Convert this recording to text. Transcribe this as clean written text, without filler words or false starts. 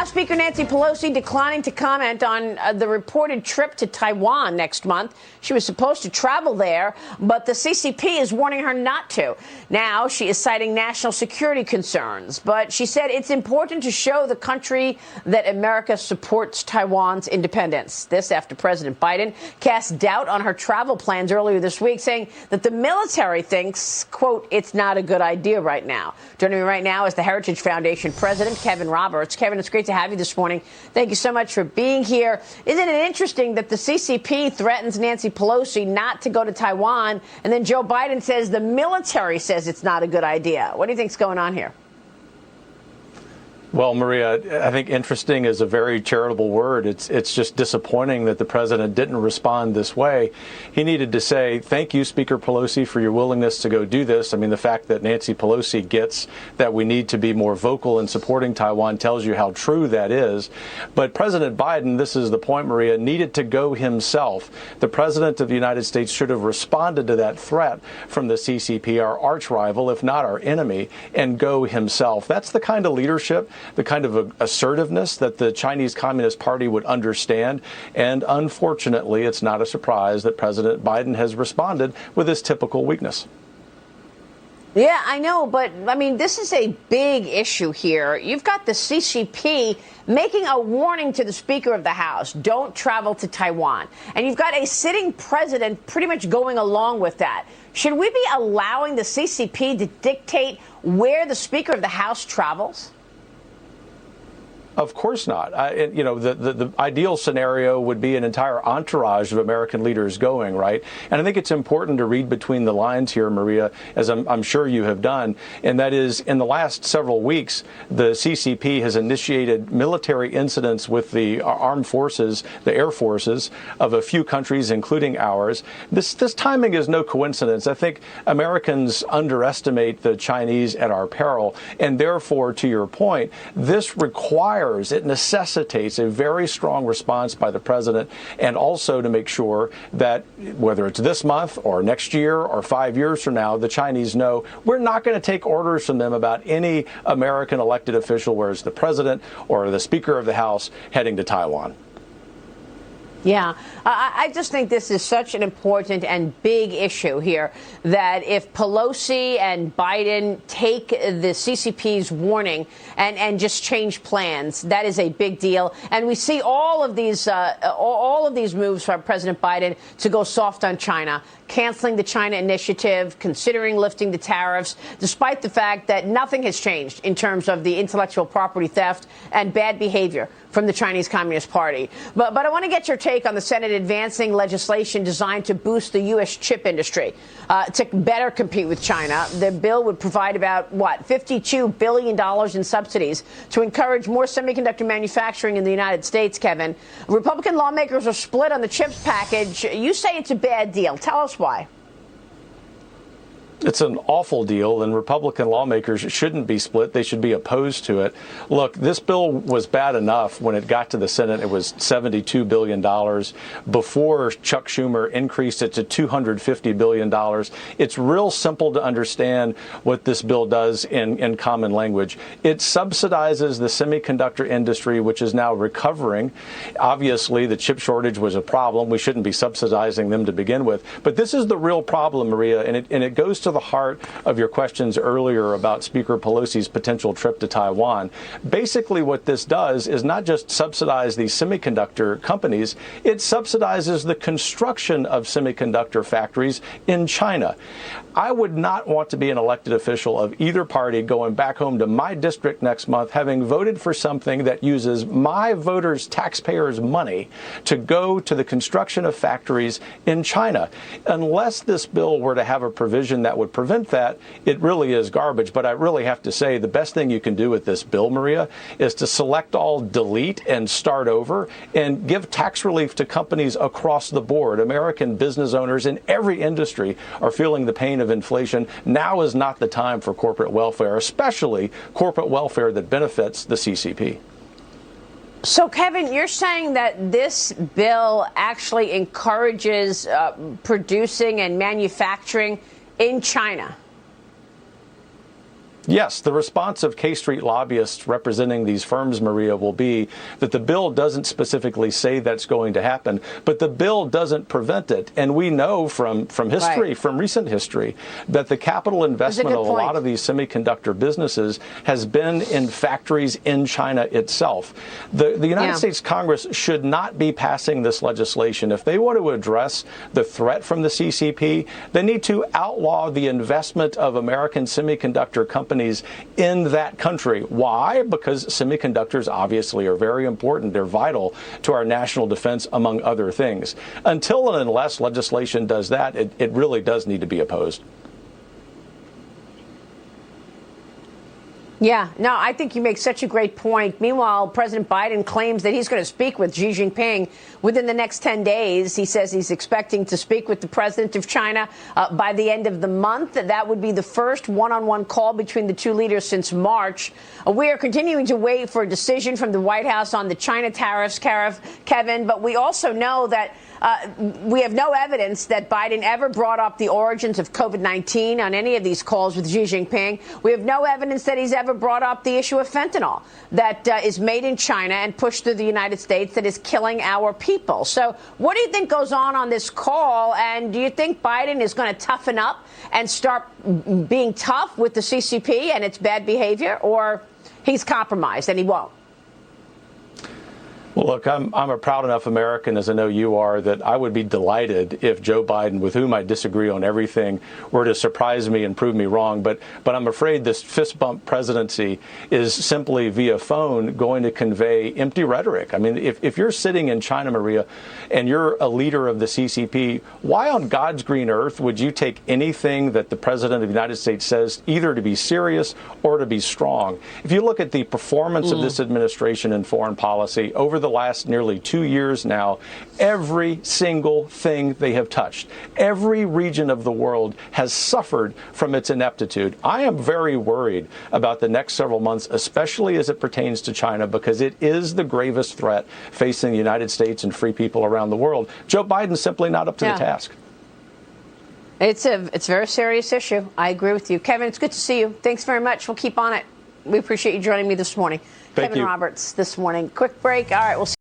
Speaker Nancy Pelosi declining to comment on the reported trip to Taiwan next month. She was supposed to travel there, but the CCP is warning her not to. Now she is citing national security concerns, but she said it's important to show the country that America supports Taiwan's independence. This after President Biden cast doubt on her travel plans earlier this week, saying that the military thinks, quote, it's not a good idea right now. Joining me right now is the Heritage Foundation president, Kevin Roberts. Kevin, it's great to have you this morning. Thank you so much for being here. Isn't it interesting that the CCP threatens Nancy Pelosi not to go to Taiwan, and then Joe Biden says the military says it's not a good idea? What do you think's going on here? Well, Maria, I think interesting is a very charitable word. It's just disappointing that the president didn't respond this way. He needed to say, thank you, Speaker Pelosi, for your willingness to go do this. I mean, the fact that Nancy Pelosi gets that we need to be more vocal in supporting Taiwan tells you how true that is. But President Biden, this is the point, Maria, needed to go himself. The president of the United States should have responded to that threat from the CCP, our arch rival, if not our enemy, and go himself. That's the kind of leadership, the kind of assertiveness that the Chinese Communist Party would understand. And unfortunately, it's not a surprise that President Biden has responded with his typical weakness. Yeah, I know. But I mean, this is a big issue here. You've got the CCP making a warning to the Speaker of the House. Don't travel to Taiwan. And you've got a sitting president pretty much going along with that. Should we be allowing the CCP to dictate where the Speaker of the House travels? Of course not. The ideal scenario would be an entire entourage of American leaders going, right? And I think it's important to read between the lines here, Maria, as I'm sure you have done. And that is, in the last several weeks, the CCP has initiated military incidents with the armed forces, the air forces of a few countries, including ours. This timing is no coincidence. I think Americans underestimate the Chinese at our peril. And therefore, to your point, this it necessitates a very strong response by the president, and also to make sure that whether it's this month or next year or 5 years from now, the Chinese know we're not going to take orders from them about any American elected official, whether it's the president or the Speaker of the House, heading to Taiwan. Yeah, I just think this is such an important and big issue here that if Pelosi and Biden take the CCP's warning and just change plans, that is a big deal. And we see all of these moves from President Biden to go soft on China, canceling the China initiative, considering lifting the tariffs, despite the fact that nothing has changed in terms of the intellectual property theft and bad behavior from the Chinese Communist Party. But I want to get your take on the Senate advancing legislation designed to boost the U.S. chip industry to better compete with China. The bill would provide about, $52 billion in subsidies to encourage more semiconductor manufacturing in the United States, Kevin. Republican lawmakers are split on the CHIPS package. You say it's a bad deal. Tell us why. It's an awful deal, and Republican lawmakers shouldn't be split. They should be opposed to it. Look, this bill was bad enough when it got to the Senate. It was $72 billion. Before Chuck Schumer increased it to $250 billion. It's real simple to understand what this bill does in common language. It subsidizes the semiconductor industry, which is now recovering. Obviously, the chip shortage was a problem. We shouldn't be subsidizing them to begin with. But this is the real problem, Maria, and it goes to the heart of your questions earlier about Speaker Pelosi's potential trip to Taiwan. Basically, what this does is not just subsidize these semiconductor companies, it subsidizes the construction of semiconductor factories in China. I would not want to be an elected official of either party going back home to my district next month, having voted for something that uses my voters' taxpayers' money to go to the construction of factories in China. Unless this bill were to have a provision that would prevent that, it really is garbage. But I really have to say the best thing you can do with this bill, Maria, is to select all, delete, and start over, and give tax relief to companies across the board. American business owners in every industry are feeling the pain of inflation. Now is not the time for corporate welfare, especially corporate welfare that benefits the CCP. So, Kevin, you're saying that this bill actually encourages producing and manufacturing in China? Yes, the response of K Street lobbyists representing these firms, Maria, will be that the bill doesn't specifically say that's going to happen, but the bill doesn't prevent it. And we know from history, from recent history, that the capital investment of a lot of these semiconductor businesses has been in factories in China itself. The United States Congress should not be passing this legislation. If they want to address the threat from the CCP, they need to outlaw the investment of American semiconductor companies in that country. Why? Because semiconductors obviously are very important. They're vital to our national defense, among other things. Until and unless legislation does that, it really does need to be opposed. Yeah, no, I think you make such a great point. Meanwhile, President Biden claims that he's going to speak with Xi Jinping within the next 10 days. He says he's expecting to speak with the president of China by the end of the month. That would be the first one-on-one call between the two leaders since March. We are continuing to wait for a decision from the White House on the China tariffs, Kevin, but we also know that we have no evidence that Biden ever brought up the origins of COVID-19 on any of these calls with Xi Jinping. We have no evidence that he's ever brought up the issue of fentanyl that is made in China and pushed through the United States that is killing our people. So what do you think goes on this call? And do you think Biden is going to toughen up and start being tough with the CCP and its bad behavior, or he's compromised and he won't? Well, look, I'm a proud enough American, as I know you are, that I would be delighted if Joe Biden, with whom I disagree on everything, were to surprise me and prove me wrong. But I'm afraid this fist bump presidency is simply via phone going to convey empty rhetoric. I mean, if you're sitting in China, Maria, and you're a leader of the CCP, why on God's green earth would you take anything that the president of the United States says either to be serious or to be strong? If you look at the performance of this administration in foreign policy over the last nearly 2 years now, every single thing they have touched, every region of the world has suffered from its ineptitude. I am very worried about the next several months, especially as it pertains to China, because it is the gravest threat facing the United States and free people around the world. Joe Biden's simply not up to the task. It's a very serious issue. I agree with you. Kevin, it's good to see you. Thanks very much. We'll keep on it. We appreciate you joining me this morning. Thank Kevin you. Roberts this morning. Quick break. All right, we'll see.